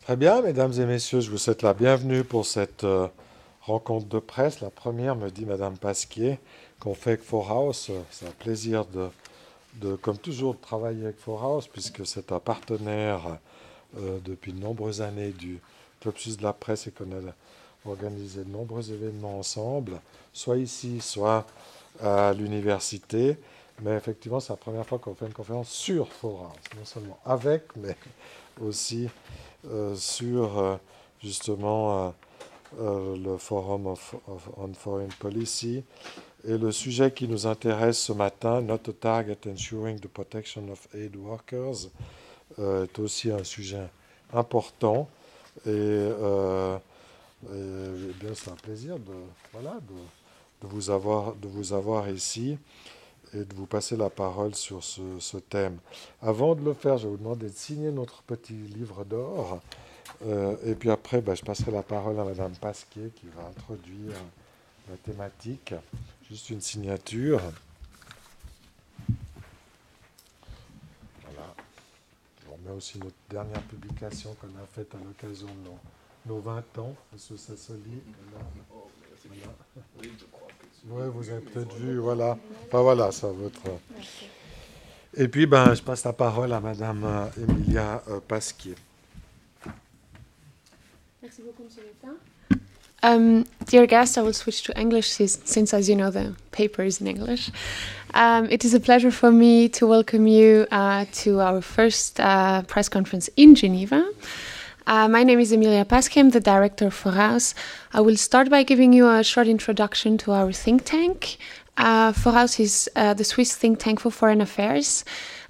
Très bien, mesdames et messieurs, je vous souhaite la bienvenue pour cette rencontre de presse. La première, me dit Madame Pasquier, qu'on fait avec For House. C'est un plaisir comme toujours, de travailler avec For House, puisque c'est un partenaire depuis de nombreuses années du Club Suisse de la Presse et qu'on a organisé de nombreux événements ensemble, soit ici, soit à l'université. Mais effectivement, c'est la première fois qu'on fait une conférence sur For House, non seulement avec, mais aussi sur justement le Forum on Foreign Policy. Et le sujet qui nous intéresse ce matin, Not a Target Ensuring the Protection of Aid Workers, est aussi un sujet important. Et bien, c'est un plaisir de vous avoir ici et de vous passer la parole sur ce thème. Avant de le faire, je vais vous demander de signer notre petit livre d'or. Et puis après, je passerai la parole à Madame Pasquier qui va introduire la thématique. Juste une signature. Voilà. On met aussi notre dernière publication qu'on a faite à l'occasion de nos 20 ans, M. Sassoli. Voilà. Oui, je crois que c'est... Oui, vous avez peut-être vu, voilà. Enfin voilà, ça votre... Et puis, je passe la parole à Madame Emilia Pasquier. Merci beaucoup, Monsieur Dear guests, I will switch to English since, as you know, the paper is in English. It is a pleasure for me to welcome you to our first press conference in Geneva. My name is Emilia Pasquier, I'm the director of For House. I will start by giving you a short introduction to our think tank. For House is the Swiss think tank for foreign affairs.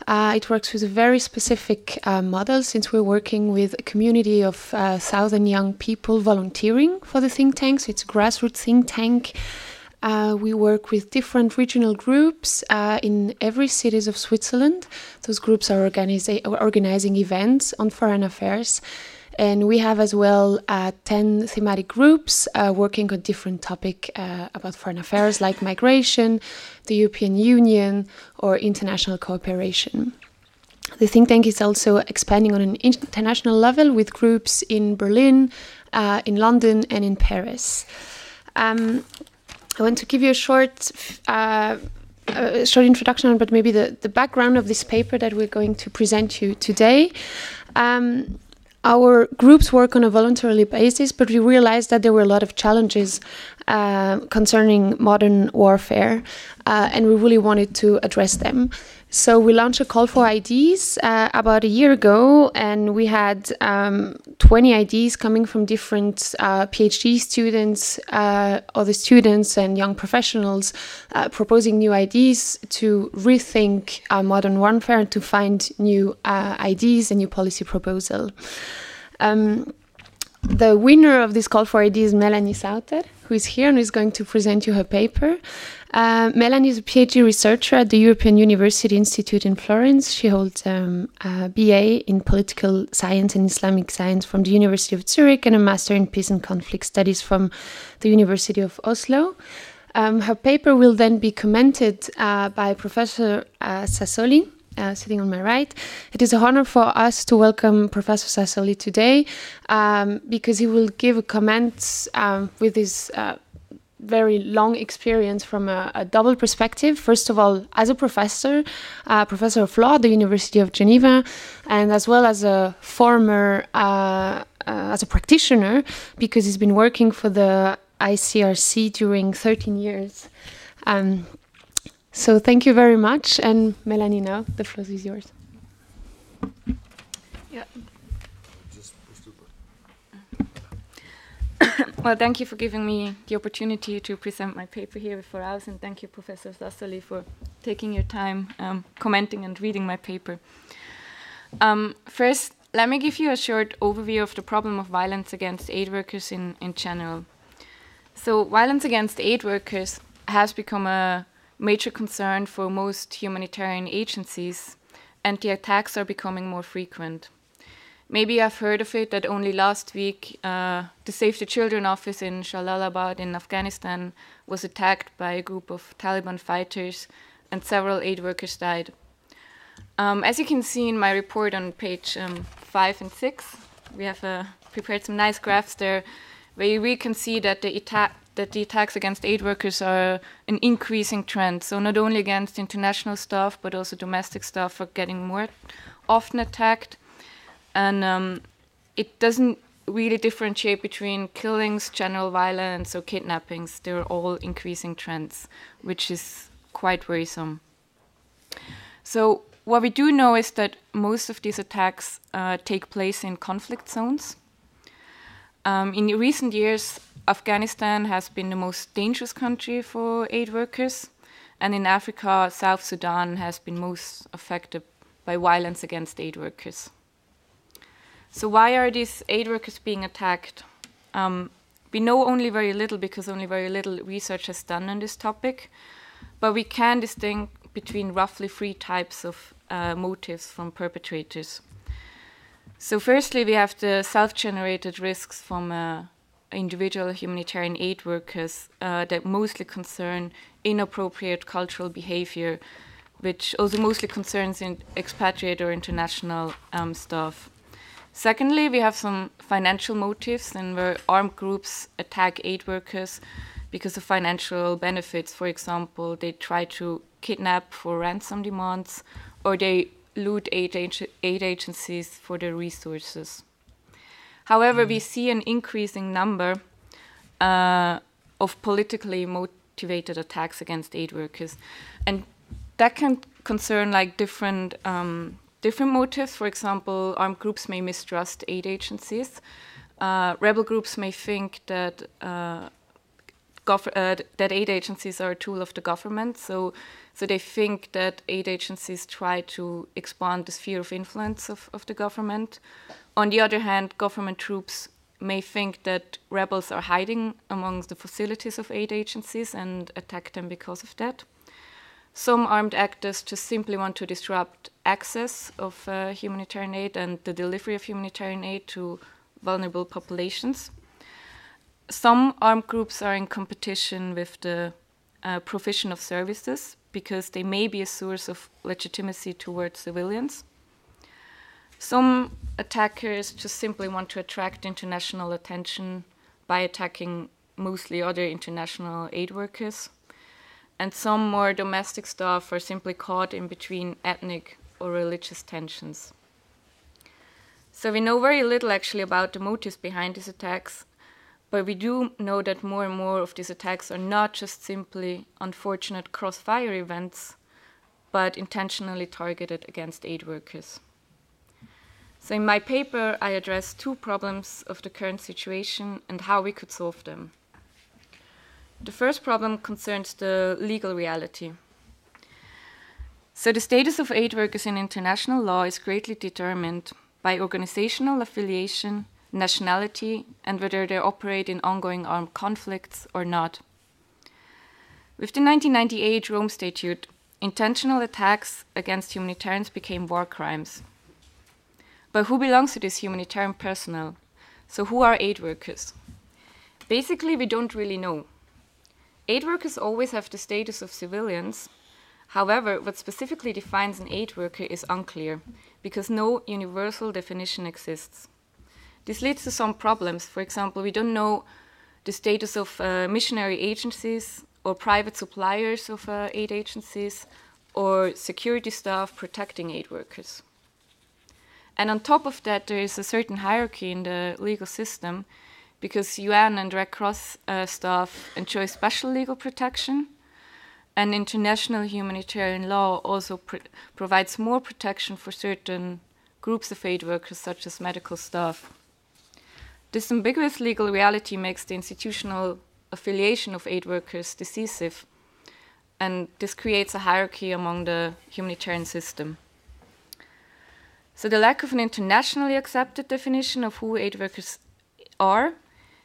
It works with a very specific model, since we're working with a community of 1,000 young people volunteering for the think tank. So it's a grassroots think tank. We work with different regional groups in every cities of Switzerland. Those groups are organizing events on foreign affairs. And we have as well 10 thematic groups working on different topics about foreign affairs, like migration, the European Union, or international cooperation. The think tank is also expanding on an international level with groups in Berlin, in London, and in Paris. I want to give you a short introduction, but maybe the background of this paper that we're going to present you today. Our groups work on a voluntary basis, but we realized that there were a lot of challenges concerning modern warfare, and we really wanted to address them. So we launched a call for IDs about a year ago, and we had 20 IDs coming from different PhD students, other students and young professionals proposing new IDs to rethink modern warfare and to find new IDs and new policy proposal. The winner of this call for ID is Melanie Sauter, who is here and is going to present you her paper. Melanie is a PhD researcher at the European University Institute in Florence. She holds a BA in Political Science and Islamic Science from the University of Zurich and a Master in Peace and Conflict Studies from the University of Oslo. Her paper will then be commented by Professor Sassoli, sitting on my right. It is an honor for us to welcome Professor Sassoli today because he will give a comment with his very long experience from a double perspective. First of all, as a professor of law at the University of Geneva, and as well as a former, as a practitioner, because he's been working for the ICRC during 13 years. So thank you very much. And Melanie, now the floor is yours. Yeah. Well, thank you for giving me the opportunity to present my paper here before us, and thank you, Professor Sassoli, for taking your time commenting and reading my paper. First, let me give you a short overview of the problem of violence against aid workers in general. So violence against aid workers has become a major concern for most humanitarian agencies, and the attacks are becoming more frequent. Maybe I've heard of it that only last week the Save the Children office in Jalalabad in Afghanistan was attacked by a group of Taliban fighters and several aid workers died. As you can see in my report on page 5 and 6, we have prepared some nice graphs there, where we can see that the attacks against aid workers are an increasing trend. So not only against international staff, but also domestic staff are getting more often attacked. And it doesn't really differentiate between killings, general violence, or kidnappings. They're all increasing trends, which is quite worrisome. So what we do know is that most of these attacks take place in conflict zones. In recent years, Afghanistan has been the most dangerous country for aid workers, and in Africa, South Sudan has been most affected by violence against aid workers. So why are these aid workers being attacked? We know only very little because only very little research has done on this topic, but we can distinguish between roughly 3 types of motives from perpetrators. So firstly, we have the self-generated risks from individual humanitarian aid workers that mostly concern inappropriate cultural behavior, which also mostly concerns expatriate or international staff. Secondly, we have some financial motives, and where armed groups attack aid workers because of financial benefits. For example, they try to kidnap for ransom demands, or they loot aid agencies for their resources. However, we see an increasing number of politically motivated attacks against aid workers, and that can concern like different motives. For example, armed groups may mistrust aid agencies. Rebel groups may think that that aid agencies are a tool of the government, so they think that aid agencies try to expand the sphere of influence of the government. On the other hand, government troops may think that rebels are hiding amongst the facilities of aid agencies and attack them because of that. Some armed actors just simply want to disrupt access of humanitarian aid and the delivery of humanitarian aid to vulnerable populations. Some armed groups are in competition with the provision of services because they may be a source of legitimacy towards civilians. Some attackers just simply want to attract international attention by attacking mostly other international aid workers. And some more domestic staff are simply caught in between ethnic or religious tensions. So we know very little actually about the motives behind these attacks, but we do know that more and more of these attacks are not just simply unfortunate crossfire events, but intentionally targeted against aid workers. So in my paper, I address 2 problems of the current situation and how we could solve them. The first problem concerns the legal reality. So the status of aid workers in international law is greatly determined by organizational affiliation, nationality, and whether they operate in ongoing armed conflicts or not. With the 1998 Rome Statute, intentional attacks against humanitarians became war crimes. But who belongs to this humanitarian personnel? So who are aid workers? Basically, we don't really know. Aid workers always have the status of civilians. However, what specifically defines an aid worker is unclear, because no universal definition exists. This leads to some problems. For example, we don't know the status of missionary agencies or private suppliers of aid agencies or security staff protecting aid workers. And on top of that, there is a certain hierarchy in the legal system because UN and Red Cross staff enjoy special legal protection, and international humanitarian law also provides more protection for certain groups of aid workers, such as medical staff. This ambiguous legal reality makes the institutional affiliation of aid workers decisive, and this creates a hierarchy among the humanitarian system. So the lack of an internationally accepted definition of who aid workers are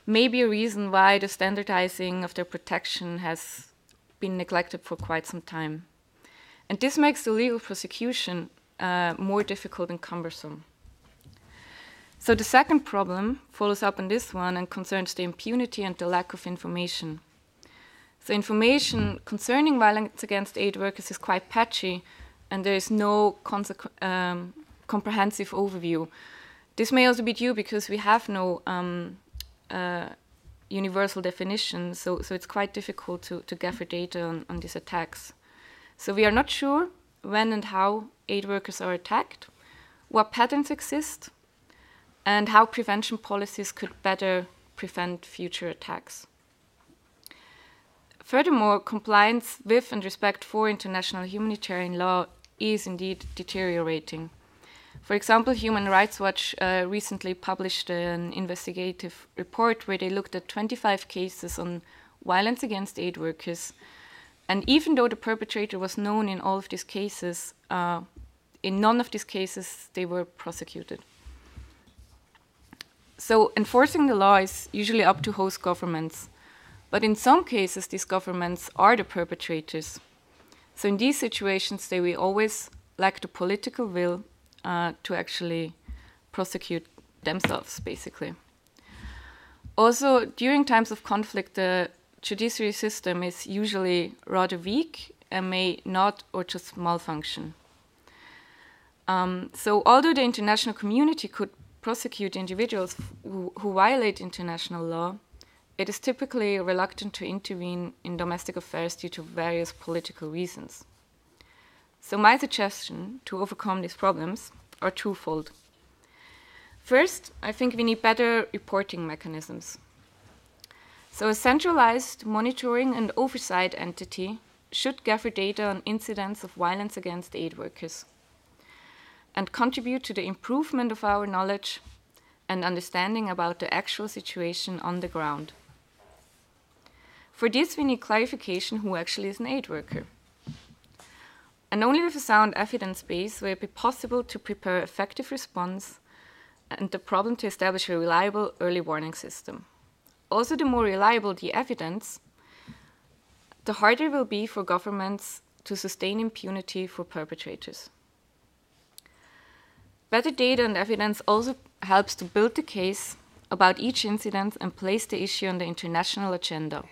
may be a reason why the standardizing of their protection has been neglected for quite some time. And this makes the legal prosecution more difficult and cumbersome. So the second problem follows up on this one and concerns the impunity and the lack of information. So information concerning violence against aid workers is quite patchy, and there is no comprehensive overview. This may also be due because we have no universal definition, so it's quite difficult to gather data on these attacks. So we are not sure when and how aid workers are attacked, what patterns exist, and how prevention policies could better prevent future attacks. Furthermore, compliance with and respect for international humanitarian law is indeed deteriorating. For example, Human Rights Watch recently published an investigative report where they looked at 25 cases on violence against aid workers. And even though the perpetrator was known in all of these cases, in none of these cases they were prosecuted. So enforcing the law is usually up to host governments. But in some cases, these governments are the perpetrators. So in these situations, they will always lack the political will to actually prosecute themselves, basically. Also, during times of conflict, the judiciary system is usually rather weak and may not or just malfunction. So although the international community could prosecute individuals who violate international law, it is typically reluctant to intervene in domestic affairs due to various political reasons. So my suggestion to overcome these problems are twofold. First, I think we need better reporting mechanisms. So a centralized monitoring and oversight entity should gather data on incidents of violence against aid workers and contribute to the improvement of our knowledge and understanding about the actual situation on the ground. For this, we need clarification who actually is an aid worker. And only with a sound evidence base will it be possible to prepare effective response and the problem to establish a reliable early warning system. Also, the more reliable the evidence, the harder it will be for governments to sustain impunity for perpetrators. Better data and evidence also helps to build the case about each incident and place the issue on the international agenda.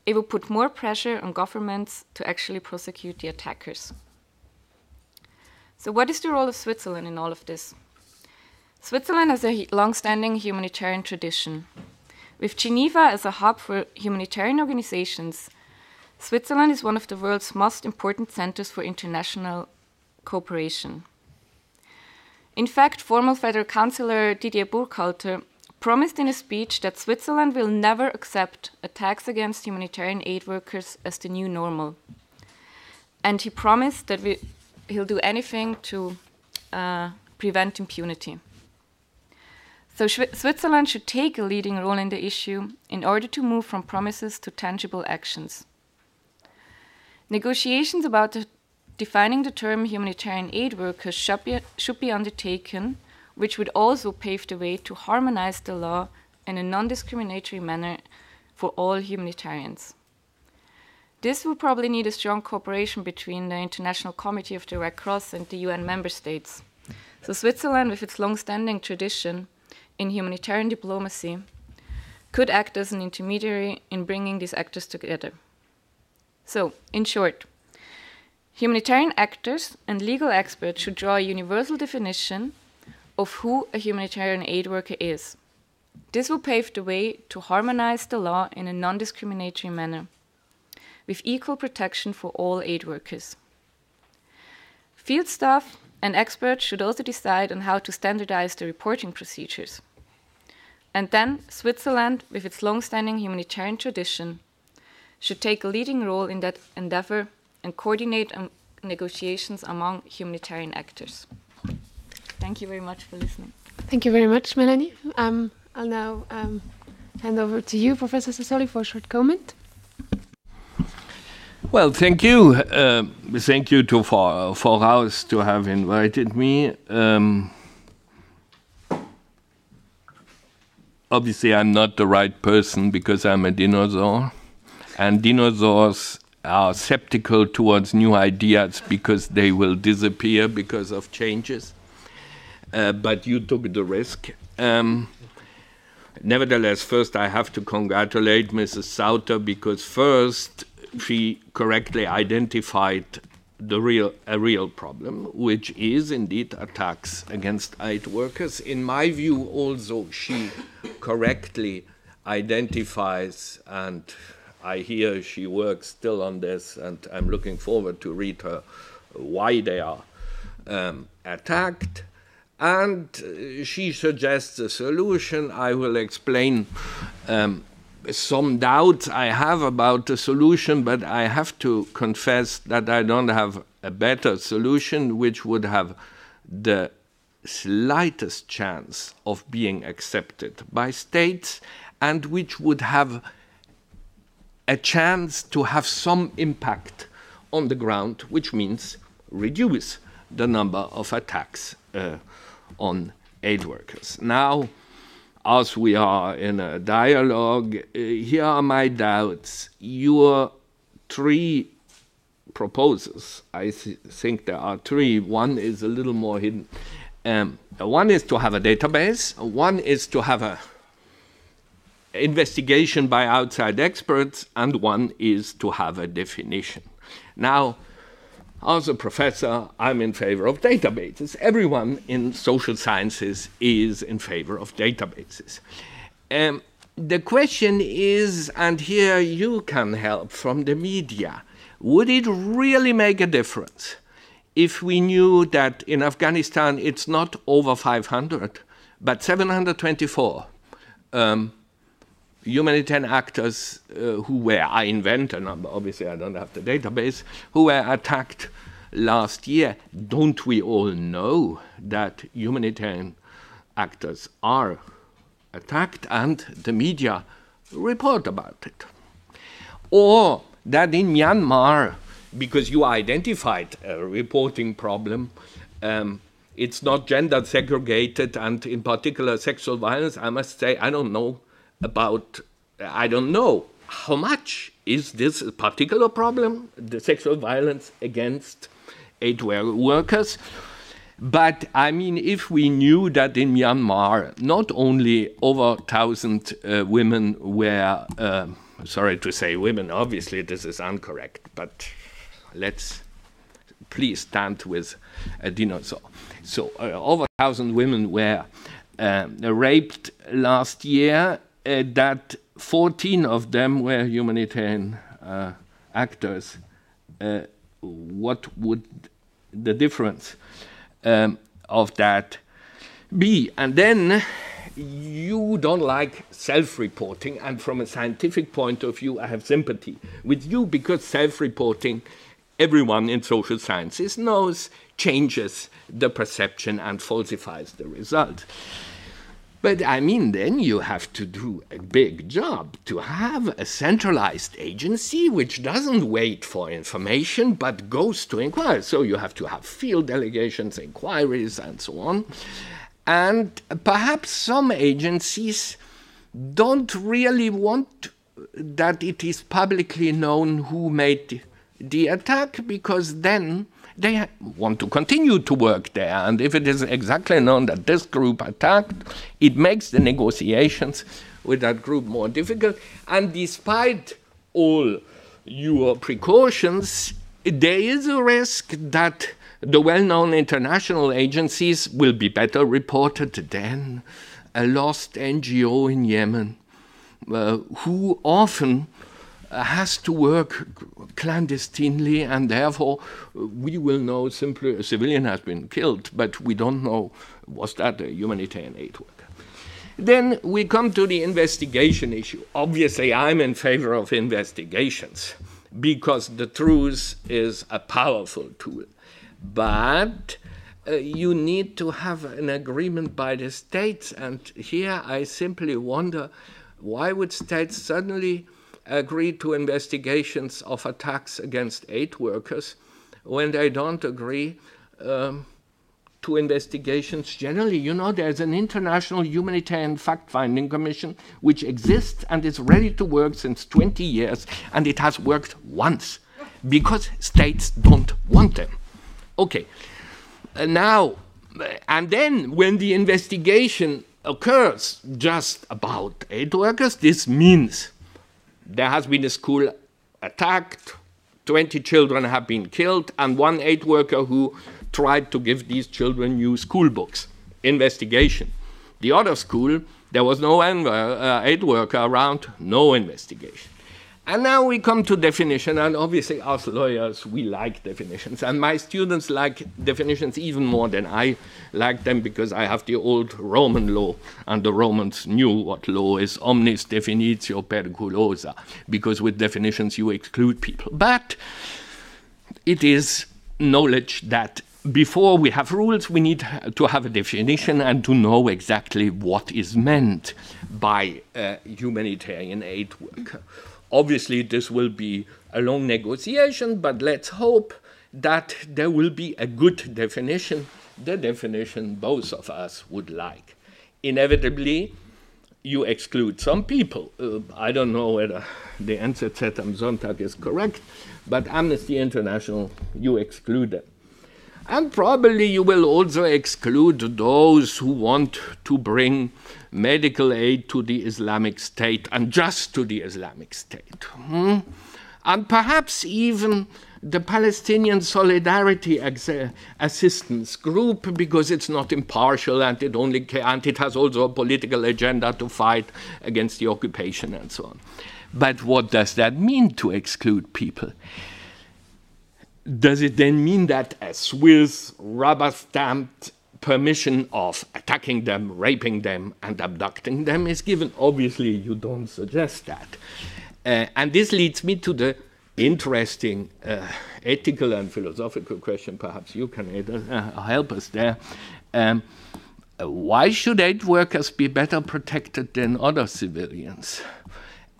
It will put more pressure on governments to actually prosecute the attackers. So what is the role of Switzerland in all of this? Switzerland has a long-standing humanitarian tradition. With Geneva as a hub for humanitarian organizations, Switzerland is one of the world's most important centers for international cooperation. In fact, former Federal Councillor Didier Burkhalter promised in a speech that Switzerland will never accept attacks against humanitarian aid workers as the new normal. And he promised that he'll do anything to prevent impunity. So Switzerland should take a leading role in the issue in order to move from promises to tangible actions. Negotiations about defining the term humanitarian aid workers should be undertaken, which would also pave the way to harmonize the law in a non-discriminatory manner for all humanitarians. This will probably need a strong cooperation between the International Committee of the Red Cross and the UN member states. So Switzerland, with its long-standing tradition in humanitarian diplomacy, could act as an intermediary in bringing these actors together. So, in short, humanitarian actors and legal experts should draw a universal definition of who a humanitarian aid worker is. This will pave the way to harmonize the law in a non-discriminatory manner, with equal protection for all aid workers. Field staff and experts should also decide on how to standardize the reporting procedures. And then Switzerland, with its long-standing humanitarian tradition, should take a leading role in that endeavor and coordinate negotiations among humanitarian actors. Thank you very much for listening. Thank you very much, Melanie. I'll now hand over to you, Professor Sassoli, for a short comment. Well, thank you. Thank you to Voraus to have invited me. Obviously, I'm not the right person because I'm a dinosaur. And dinosaurs are skeptical towards new ideas because they will disappear because of changes. But you took the risk. Nevertheless, first I have to congratulate Mrs. Sauter because first she correctly identified a real problem, which is indeed attacks against aid workers. In my view, also, she correctly identifies, and I hear she works still on this, and I'm looking forward to read her why they are attacked. And she suggests a solution. I will explain some doubts I have about the solution, but I have to confess that I don't have a better solution which would have the slightest chance of being accepted by states and which would have a chance to have some impact on the ground, which means reduce the number of attacks on aid workers. Now, as we are in a dialogue, here are my doubts. Your three proposals, I think there are three. One is a little more hidden. One is to have a database. One is to have a investigation by outside experts, and one is to have a definition. Now, as a professor, I'm in favor of databases. Everyone in social sciences is in favor of databases. The question is, and here you can help from the media, would it really make a difference if we knew that in Afghanistan it's not over 500, but 724 humanitarian actors who were, I invent a number, obviously I don't have the database, who were attacked last year? Don't we all know that humanitarian actors are attacked and the media report about it? Or that in Myanmar, because you identified a reporting problem, it's not gender segregated, and in particular sexual violence, I must say, I don't know how much is this a particular problem, the sexual violence against aid workers. But I mean, if we knew that in Myanmar, not only over 1,000 women were, sorry to say women, obviously this is incorrect, but let's please stand with a dinosaur. So over 1,000 women were raped last year, that 14 of them were humanitarian actors. What would the difference of that be? And then you don't like self-reporting, and from a scientific point of view, I have sympathy with you, because self-reporting, everyone in social sciences knows, changes the perception and falsifies the result. But I mean, then you have to do a big job to have a centralized agency which doesn't wait for information but goes to inquire. So you have to have field delegations, inquiries, and so on. And perhaps some agencies don't really want that it is publicly known who made the attack, because then they want to continue to work there. And if it is exactly known that this group attacked, it makes the negotiations with that group more difficult. And despite all your precautions, there is a risk that the well-known international agencies will be better reported than a lost NGO in Yemen, who often has to work clandestinely, and therefore we will know simply a civilian has been killed, but we don't know was that a humanitarian aid worker. Then we come to the investigation issue. Obviously, I'm in favor of investigations because the truth is a powerful tool. But you need to have an agreement by the states, and here I simply wonder, why would states suddenly agree to investigations of attacks against aid workers when they don't agree to investigations generally? You know, there's an international humanitarian fact-finding commission which exists and is ready to work since 20 years, and it has worked once because states don't want them. Okay, now, and then when the investigation occurs just about aid workers, this means there has been a school attacked, 20 children have been killed, and one aid worker who tried to give these children new school books. Investigation. The other school, there was no aid worker around, no investigation. And now we come to definition, and obviously us lawyers, we like definitions. And my students like definitions even more than I like them, because I have the old Roman law, and the Romans knew what law is, omnis definitio periculosa, because with definitions you exclude people. But it is knowledge that before we have rules, we need to have a definition and to know exactly what is meant by humanitarian aid worker. Obviously, this will be a long negotiation, but let's hope that there will be a good definition, the definition both of us would like. Inevitably, you exclude some people. I don't know whether the NZZ am Sonntag is correct, but Amnesty International, you exclude them. And probably you will also exclude those who want to bring medical aid to the Islamic State, and just to the Islamic State. And perhaps even the Palestinian Solidarity Assistance Group, because it's not impartial and it has also a political agenda to fight against the occupation and so on. But what does that mean, to exclude people? Does it then mean that a Swiss rubber-stamped permission of attacking them, raping them, and abducting them is given? Obviously, you don't suggest that. And this leads me to the interesting ethical and philosophical question. Perhaps you can help us there. Why should aid workers be better protected than other civilians?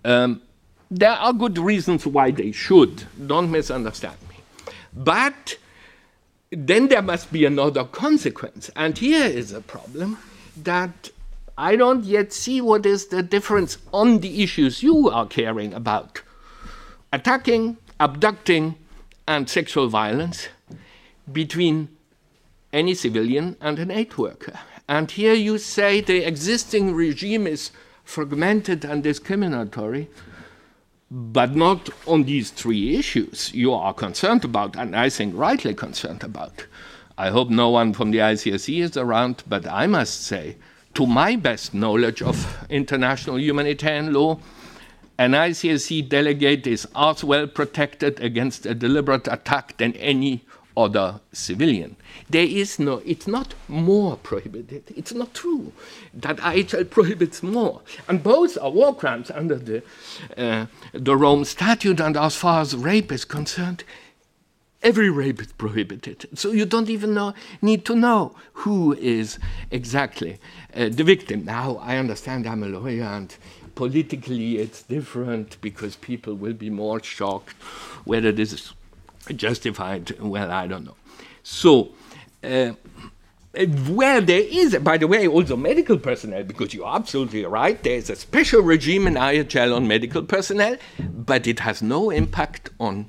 There are good reasons why they should. Don't misunderstand me. But then there must be another consequence. And here is a problem that I don't yet see what is the difference on the issues you are caring about. Attacking, abducting, and sexual violence between any civilian and an aid worker. And here you say the existing regime is fragmented and discriminatory, but not on these three issues you are concerned about, and I think rightly concerned about. I hope no one from the ICSE is around, but I must say, to my best knowledge of international humanitarian law, an ICSE delegate is as well protected against a deliberate attack than any other civilian. There is no, it's not more prohibited. It's not true that IHL prohibits more. And both are war crimes under the Rome Statute, and as far as rape is concerned, every rape is prohibited. So you don't even need to know who is exactly the victim. Now, I understand I'm a lawyer, and politically it's different because people will be more shocked whether this is justified. Well, I don't know. So, where there is, by the way, also medical personnel, because you're absolutely right, there is a special regime in IHL on medical personnel, but it has no impact on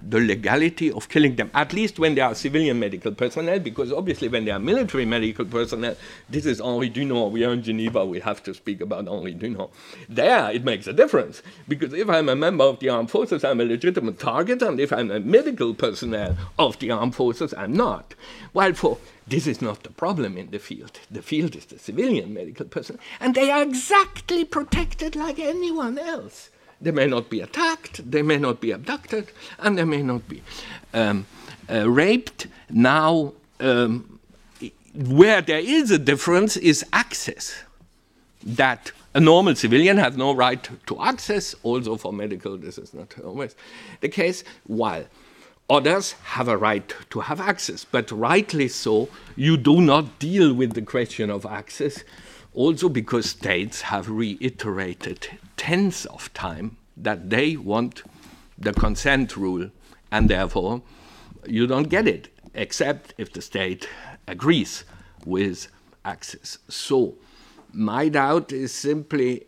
the legality of killing them, at least when they are civilian medical personnel, because obviously when they are military medical personnel, this is Henri Dunant. We are in Geneva, we have to speak about Henri Dunant. There, it makes a difference, because if I'm a member of the armed forces, I'm a legitimate target, and if I'm a medical personnel of the armed forces, I'm not. While this is not the problem in the field. The field is the civilian medical personnel, and they are exactly protected like anyone else. They may not be attacked, they may not be abducted, and they may not be raped. Now, where there is a difference is access. That a normal civilian has no right to access. Also for medical, this is not always the case, while others have a right to have access. But rightly so, you do not deal with the question of access, also because states have reiterated tens of times that they want the consent rule, and therefore you don't get it, except if the state agrees with access. So my doubt is simply,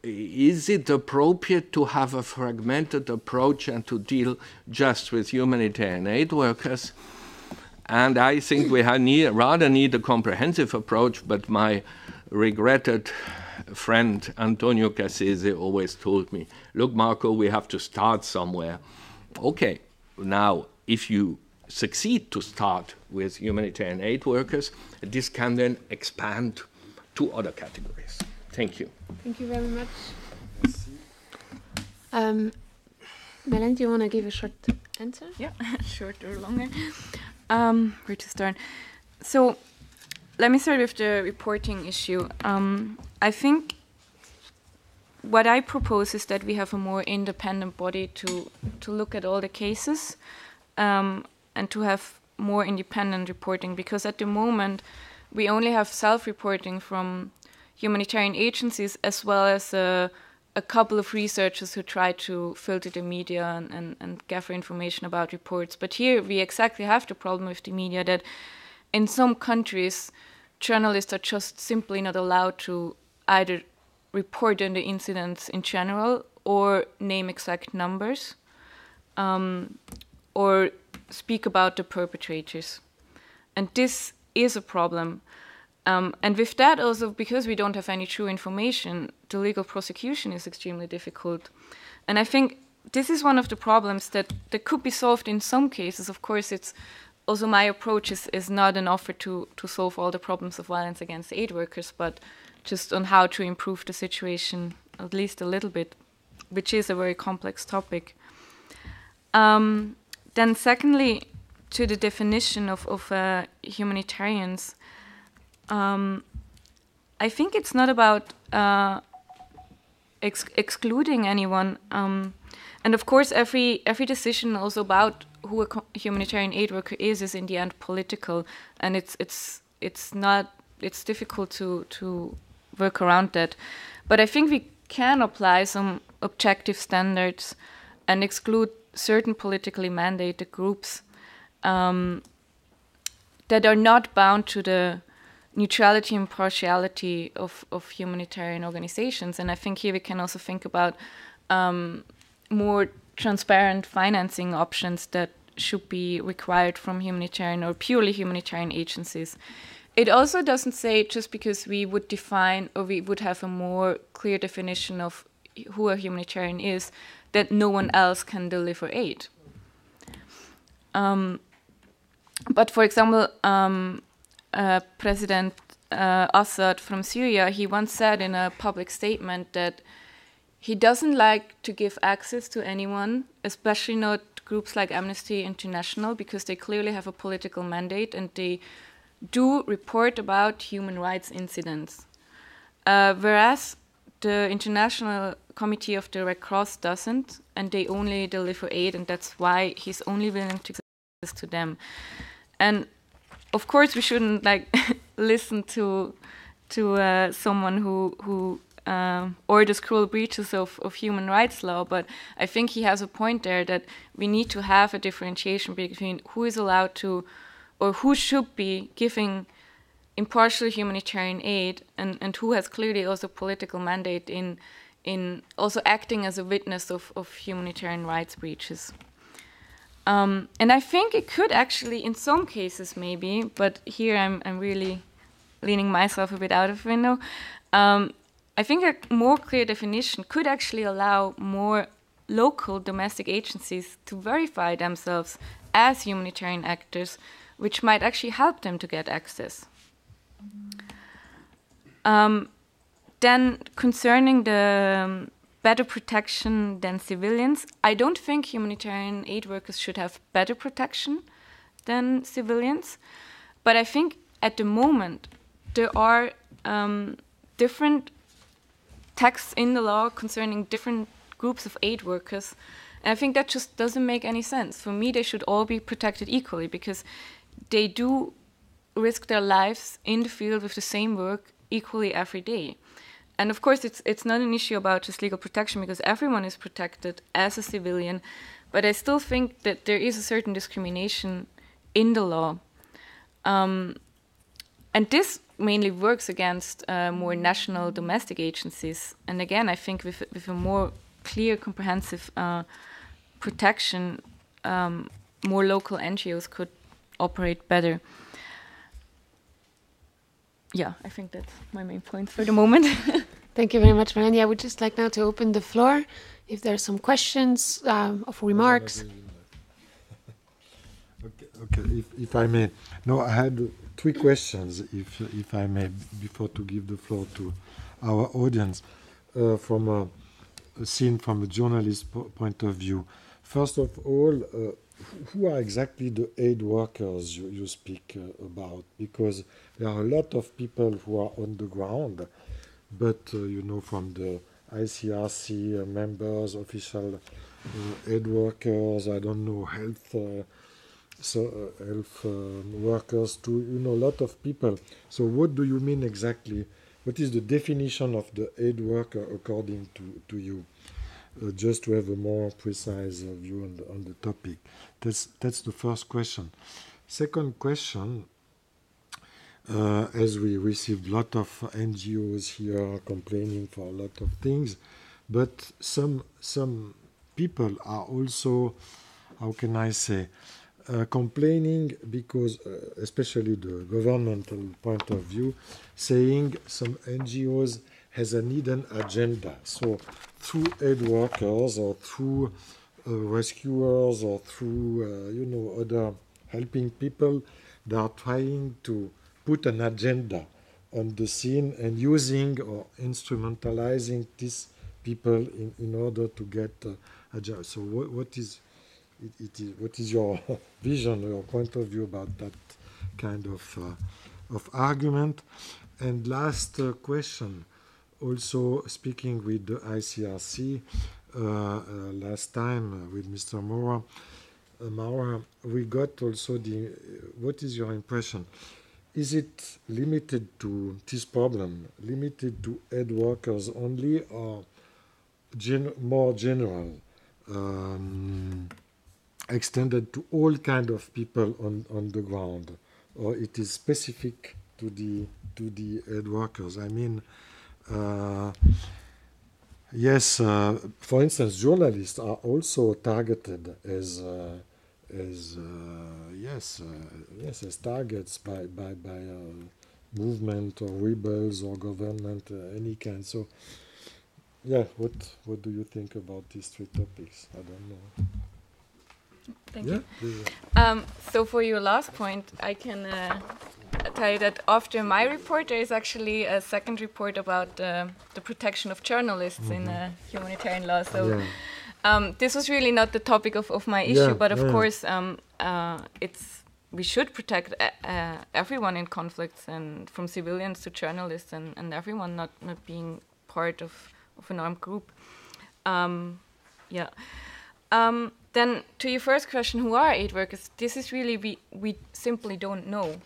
is it appropriate to have a fragmented approach and to deal just with humanitarian aid workers? And I think we rather need a comprehensive approach, but my regretted friend Antonio Cassese always told me, look, Marco, we have to start somewhere. okay, now if you succeed to start with humanitarian aid workers, this can then expand to other categories. Thank you. Thank you very much. Melanie, do you want to give a short answer? Yeah, short or longer. Where to start? So let me start with the reporting issue. I think what I propose is that we have a more independent body to look at all the cases and to have more independent reporting, because at the moment we only have self-reporting from humanitarian agencies as well as a couple of researchers who try to filter the media and gather information about reports. But here we exactly have the problem with the media, that in some countries journalists are just simply not allowed to either report on the incidents in general or name exact numbers or speak about the perpetrators. And this is a problem. And with that also, because we don't have any true information, the legal prosecution is extremely difficult. And I think this is one of the problems that could be solved in some cases. Of course, it's also my approach is not an offer to solve all the problems of violence against aid workers, but just on how to improve the situation at least a little bit, which is a very complex topic. Then secondly, to the definition of humanitarians, I think it's not about excluding anyone. And of course, every decision also about who a humanitarian aid worker is in the end political, and it's difficult to work around that. But I think we can apply some objective standards and exclude certain politically mandated groups that are not bound to the neutrality and impartiality of humanitarian organizations. And I think here we can also think about more transparent financing options that should be required from humanitarian or purely humanitarian agencies. It also doesn't say just because we would define or we would have a more clear definition of who a humanitarian is, that no one else can deliver aid. But for example, President Assad from Syria, he once said in a public statement that he doesn't like to give access to anyone, especially not groups like Amnesty International, because they clearly have a political mandate and they do report about human rights incidents. Whereas the International Committee of the Red Cross doesn't, and they only deliver aid, and that's why he's only willing to give access to them. And of course, we shouldn't listen to someone who orders cruel breaches of human rights law, but I think he has a point there that we need to have a differentiation between who is allowed to or who should be giving impartial humanitarian aid and who has clearly also political mandate in also acting as a witness of humanitarian rights breaches. And I think it could actually, in some cases maybe, but here I'm really leaning myself a bit out of the window, I think a more clear definition could actually allow more local domestic agencies to verify themselves as humanitarian actors, which might actually help them to get access. Then concerning the better protection than civilians, I don't think humanitarian aid workers should have better protection than civilians, but I think at the moment there are different texts in the law concerning different groups of aid workers, and I think that just doesn't make any sense. For me, they should all be protected equally because they do risk their lives in the field with the same work equally every day. And of course, it's not an issue about just legal protection because everyone is protected as a civilian, but I still think that there is a certain discrimination in the law. And this mainly works against more national domestic agencies. And again, I think with a more clear, comprehensive protection, more local NGOs could operate better. Yeah, I think that's my main point for the moment. Thank you very much, Melanie. I would just like now to open the floor if there are some questions of remarks. Okay. If I may. No, I had 3 questions, if I may, before to give the floor to our audience, from a seen from a journalist point of view. First of all, who are exactly the aid workers you speak about? Because there are a lot of people who are on the ground, but from the ICRC members, official aid workers, I don't know, health workers, to a lot of people. So what do you mean exactly? What is the definition of the aid worker according to you? Just to have a more precise view on the topic. That's the first question. Second question, as we received a lot of NGOs here complaining for a lot of things, but some people are also, how can I say, complaining because, especially the governmental point of view, saying some NGOs has a hidden agenda. So through aid workers or through rescuers or through other helping people, they are trying to put an agenda on the scene and using or instrumentalizing these people in order to get a job. So what is your vision or your point of view about that kind of argument? And last question, also speaking with the ICRC last time with Mr. Maurer, we got also what is your impression? Is it limited to this problem, limited to aid workers only, or more general, extended to all kind of people on the ground, or it is specific to the aid workers? I mean, yes. For instance, journalists are also targeted as targets by movement or rebels or government any kind. So, yeah, what do you think about these 3 topics? I don't know. Thank you. So for your last point, I can tell you that after my report, there is actually a second report about the protection of journalists in humanitarian law. So this was really not the topic of my issue, but of course, we should protect everyone in conflicts, and from civilians to journalists and everyone not being part of an armed group. Then to your first question, who are aid workers? This is really, we simply don't know.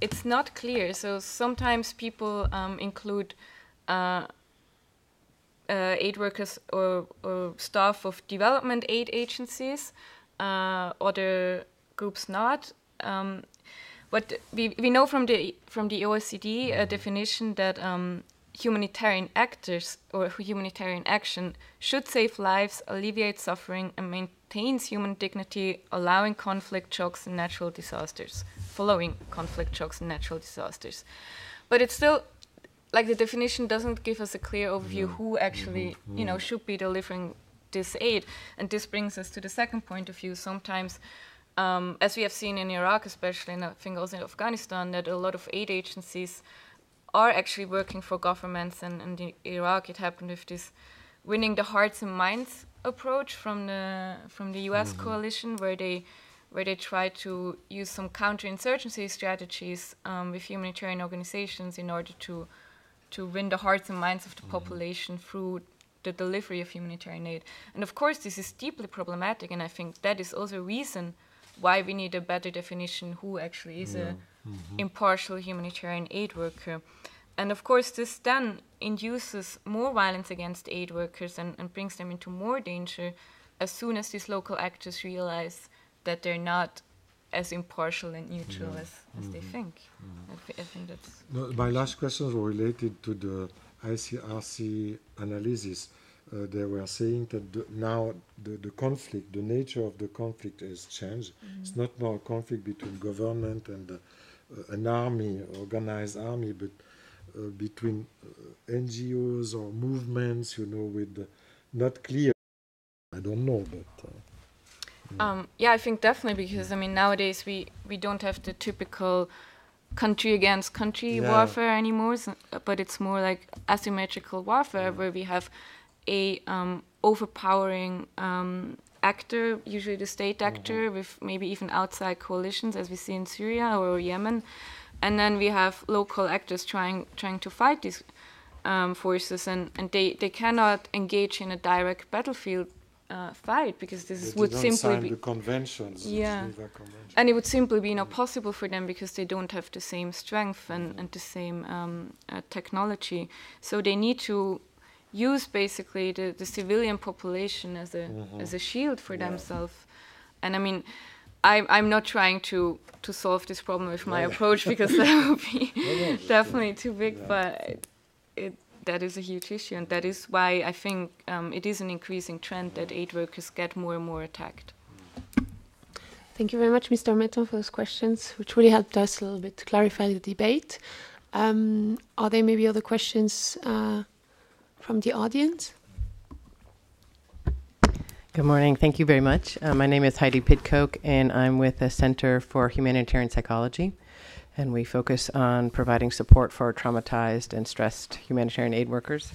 It's not clear. So sometimes people include aid workers or staff of development aid agencies, other groups not. But we know from the OECD a definition that humanitarian actors or humanitarian action should save lives, alleviate suffering, and maintains human dignity, allowing conflict, shocks, and natural disasters, following conflict, shocks, and natural disasters. But it's still, like, the definition doesn't give us a clear overview who actually, should be delivering this aid. And this brings us to the second point of view. Sometimes, as we have seen in Iraq, especially, and I think also in Afghanistan, that a lot of aid agencies are actually working for governments, and in Iraq it happened with this winning the hearts and minds approach from the US coalition, where they try to use some counterinsurgency strategies with humanitarian organizations in order to win the hearts and minds of the population through the delivery of humanitarian aid. And of course this is deeply problematic, and I think that is also a reason why we need a better definition who actually is a impartial humanitarian aid worker. And of course this then induces more violence against aid workers and brings them into more danger as soon as these local actors realize that they're not as impartial and neutral as they think. I think that's... No, my last questions were related to the ICRC analysis. They were saying that now the conflict, the nature of the conflict has changed. It's not more a conflict between government and an army, organized army, but between NGOs or movements, with not clear. I don't know, but. Yeah, I think definitely, because nowadays we don't have the typical country against country warfare anymore, but it's more like asymmetrical warfare where we have a overpowering actor, usually the state actor, with maybe even outside coalitions, as we see in Syria or Yemen, and then we have local actors trying to fight these forces, and they cannot engage in a direct battlefield fight, because this would simply be the conventions. And it would simply be not possible for them, because they don't have the same strength and the same technology. So they need to use basically the civilian population as a shield for themselves. And I'm not trying to solve this problem with my approach, because that would be definitely too big, but that is a huge issue, and that is why I think it is an increasing trend that aid workers get more and more attacked. Thank you very much, Mr. Metton, for those questions, which really helped us a little bit to clarify the debate. Are there maybe other questions from the audience? Good morning. Thank you very much. My name is Heidi Pidcoke, and I'm with the Center for Humanitarian Psychology. And we focus on providing support for traumatized and stressed humanitarian aid workers.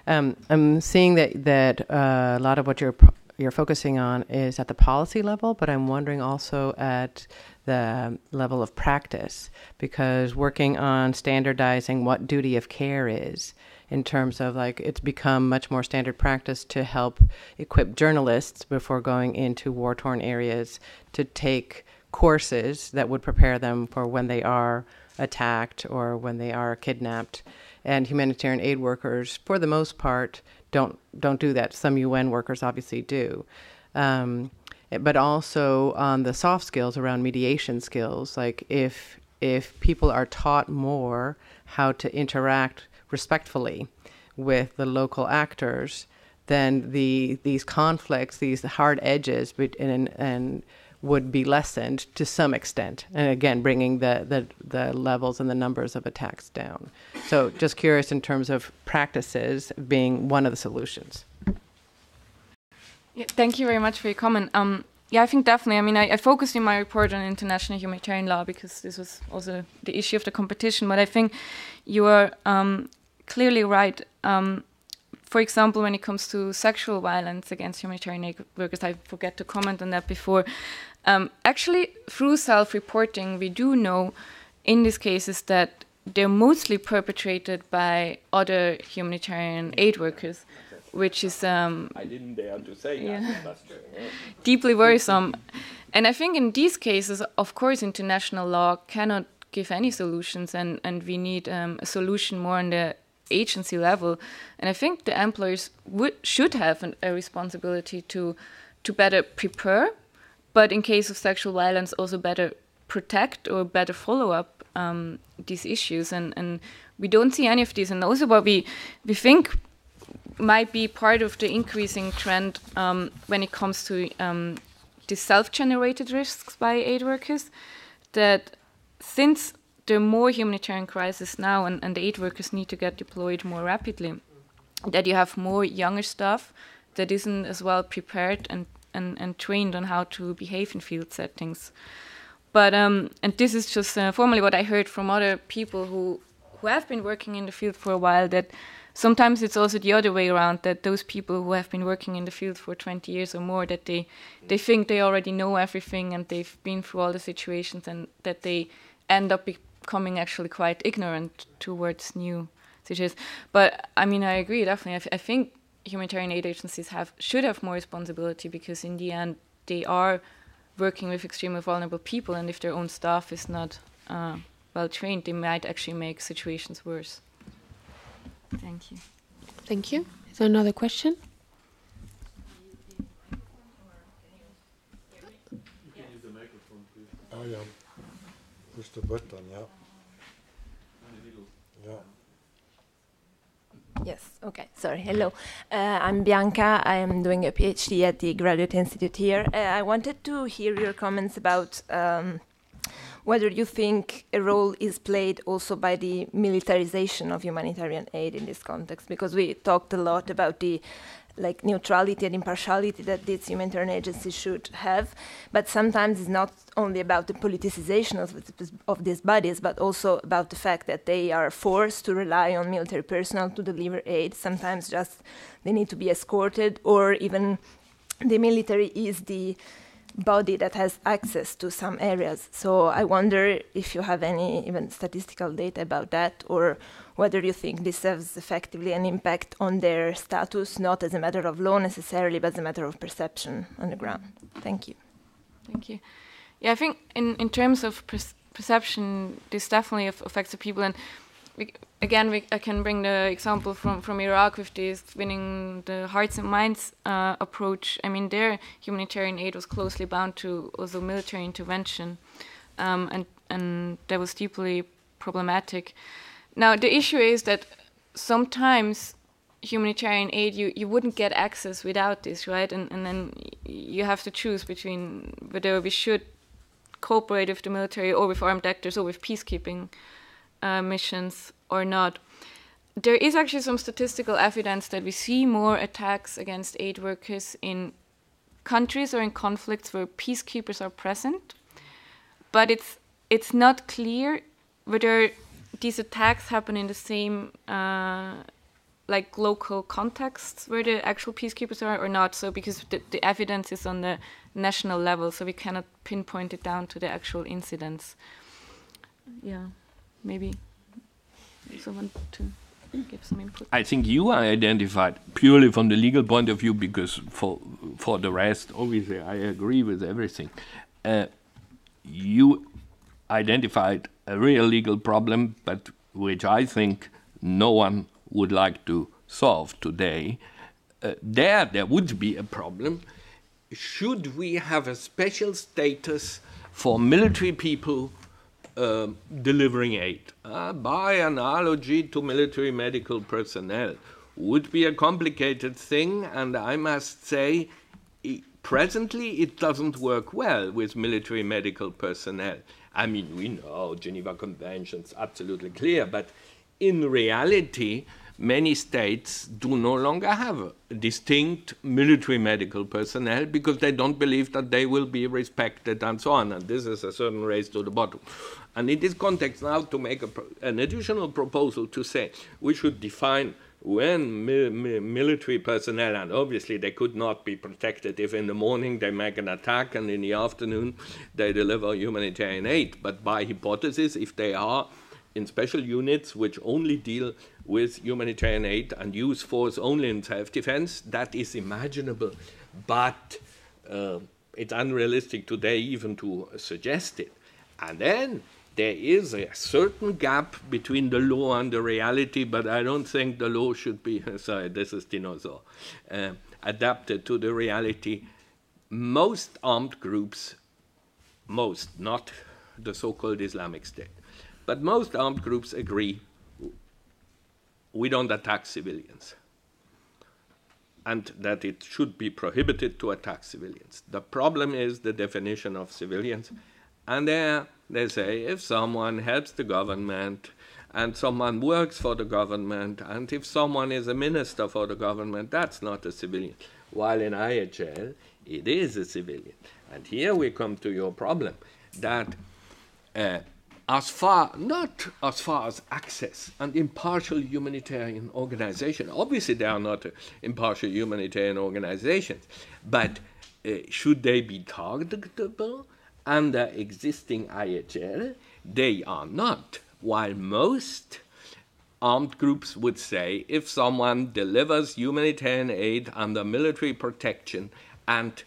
I'm seeing that a lot of what you're focusing on is at the policy level, but I'm wondering also at the level of practice, because working on standardizing what duty of care is, in terms of it's become much more standard practice to help equip journalists before going into war-torn areas to take courses that would prepare them for when they are attacked or when they are kidnapped. And humanitarian aid workers, for the most part, don't do that. Some UN workers obviously do. But also on the soft skills around mediation skills, like if people are taught more how to interact respectfully with the local actors, then these conflicts, these hard edges and would be lessened to some extent, and again bringing the levels and the numbers of attacks down. So just curious in terms of practices being one of the solutions. Yeah, thank you very much for your comment. I think definitely. I focused in my report on international humanitarian law because this was also the issue of the competition, but I think you are clearly right. For example, when it comes to sexual violence against humanitarian aid workers, I forget to comment on that before. Actually, through self-reporting, we do know in these cases that they're mostly perpetrated by other humanitarian aid workers, which is I didn't dare to say that. Deeply worrisome. And I think in these cases, of course, international law cannot give any solutions, and we need a solution more on the agency level. And I think the employers should have a responsibility to better prepare, but in case of sexual violence also better protect or better follow up these issues. And we don't see any of these. And also what we think might be part of the increasing trend when it comes to the self-generated risks by aid workers, that since there are more humanitarian crises now and the aid workers need to get deployed more rapidly, that you have more younger staff that isn't as well prepared and trained on how to behave in field settings. But and this is just formally what I heard from other people who have been working in the field for a while, that sometimes it's also the other way around, that those people who have been working in the field for 20 years or more, that they think they already know everything and they've been through all the situations, and that they end up becoming actually quite ignorant towards new situations. But I agree, definitely. I think humanitarian aid agencies should have more responsibility, because in the end they are working with extremely vulnerable people, and if their own staff is not well trained, they might actually make situations worse. Thank you. Thank you. Is there another question? You can use the microphone, please. Oh, yeah. Push the button, yeah. Yeah. Yes, okay, sorry, hello. I'm Bianca. I am doing a PhD at the Graduate Institute here. I wanted to hear your comments about whether you think a role is played also by the militarization of humanitarian aid in this context, because we talked a lot about the neutrality and impartiality that these humanitarian agencies should have, but sometimes it's not only about the politicization of these bodies, but also about the fact that they are forced to rely on military personnel to deliver aid. Sometimes just they need to be escorted, or even the military is the body that has access to some areas. So I wonder if you have any even statistical data about that, or whether you think this has effectively an impact on their status, not as a matter of law necessarily, but as a matter of perception on the ground. Thank you. Thank you. Yeah, I think in terms of perception, this definitely affects the people. And I can bring the example from Iraq with this winning the hearts and minds approach. I mean, their humanitarian aid was closely bound to also military intervention, and that was deeply problematic. Now, the issue is that sometimes humanitarian aid, you wouldn't get access without this, right? And then you have to choose between whether we should cooperate with the military or with armed actors or with peacekeeping missions or not. There is actually some statistical evidence that we see more attacks against aid workers in countries or in conflicts where peacekeepers are present, but it's not clear whether these attacks happen in the same local contexts where the actual peacekeepers are or not. So because the evidence is on the national level, so we cannot pinpoint it down to the actual incidents. Yeah, maybe someone to give some input. I think you are identified purely from the legal point of view, because for the rest, obviously, I agree with everything. You identified a real legal problem, but which I think no one would like to solve today. There would be a problem. Should we have a special status for military people delivering aid? By analogy to military medical personnel, would be a complicated thing, and I must say, presently it doesn't work well with military medical personnel. I mean, we know Geneva Convention's absolutely clear, but in reality, many states do no longer have distinct military medical personnel because they don't believe that they will be respected and so on. And this is a certain race to the bottom. And in this context now, to make an additional proposal to say we should define when military personnel, and obviously they could not be protected if in the morning they make an attack and in the afternoon they deliver humanitarian aid. But by hypothesis, if they are in special units which only deal with humanitarian aid and use force only in self-defense, that is imaginable. But it's unrealistic today even to suggest it. And then there is a certain gap between the law and the reality, but I don't think the law should be, sorry, this is dinosaur, adapted to the reality. Most armed groups, not the so-called Islamic State, but most armed groups agree we don't attack civilians and that it should be prohibited to attack civilians. The problem is the definition of civilians. And there they say if someone helps the government and someone works for the government and if someone is a minister for the government, that's not a civilian. While in IHL, it is a civilian. And here we come to your problem, that not as far as access and impartial humanitarian organization, obviously they are not impartial humanitarian organizations, but should they be targetable under existing IHL? They are not. While most armed groups would say if someone delivers humanitarian aid under military protection and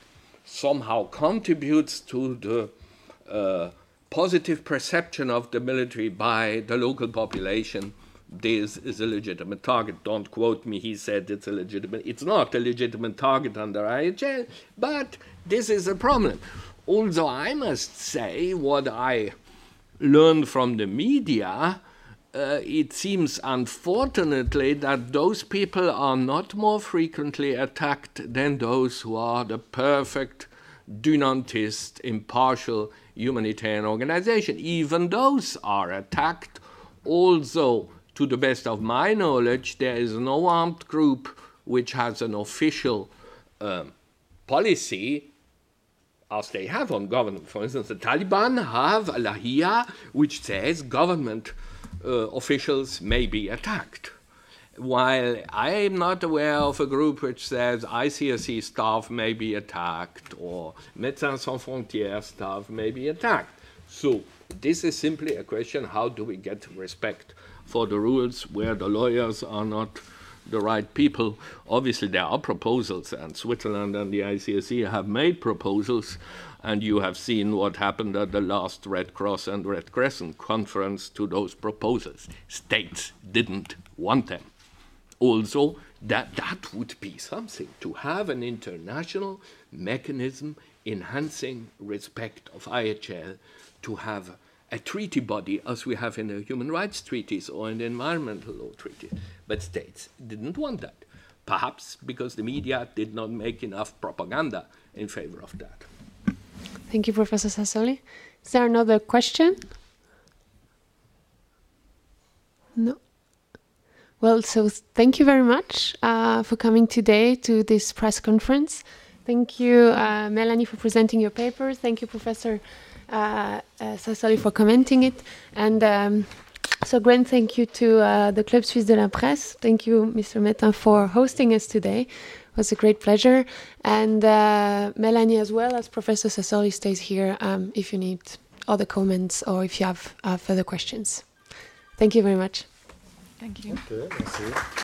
somehow contributes to the positive perception of the military by the local population, this is a legitimate target. Don't quote me, he said it's a legitimate. It's not a legitimate target under IHL, but this is a problem. Also, I must say what I learned from the media, it seems unfortunately that those people are not more frequently attacked than those who are the perfect, dünantist, impartial humanitarian organizations. Even those are attacked. Also, to the best of my knowledge, there is no armed group which has an official policy as they have on government. For instance, the Taliban have a lahia which says government officials may be attacked. While I am not aware of a group which says ICRC staff may be attacked or Médecins Sans Frontières staff may be attacked. So this is simply a question, how do we get respect for the rules where the lawyers are not the right people? Obviously there are proposals, and Switzerland and the ICRC have made proposals, and you have seen what happened at the last Red Cross and Red Crescent conference to those proposals. States didn't want them. Also, that would be something, to have an international mechanism enhancing respect of IHL, to have a treaty body as we have in the human rights treaties or in the environmental law treaties. But states didn't want that, perhaps because the media did not make enough propaganda in favor of that. Thank you, Professor Sassoli. Is there another question? No. Well, so thank you very much for coming today to this press conference. Thank you, Melanie, for presenting your paper. Thank you, Professor Sassoli, for commenting it. And so great thank you to the Club Suisse de la Presse. Thank you, Mr. Metin, for hosting us today. It was a great pleasure. And Melanie, as well as Professor Sassoli, stays here if you need other comments or if you have further questions. Thank you very much. Thank you. Okay, merci.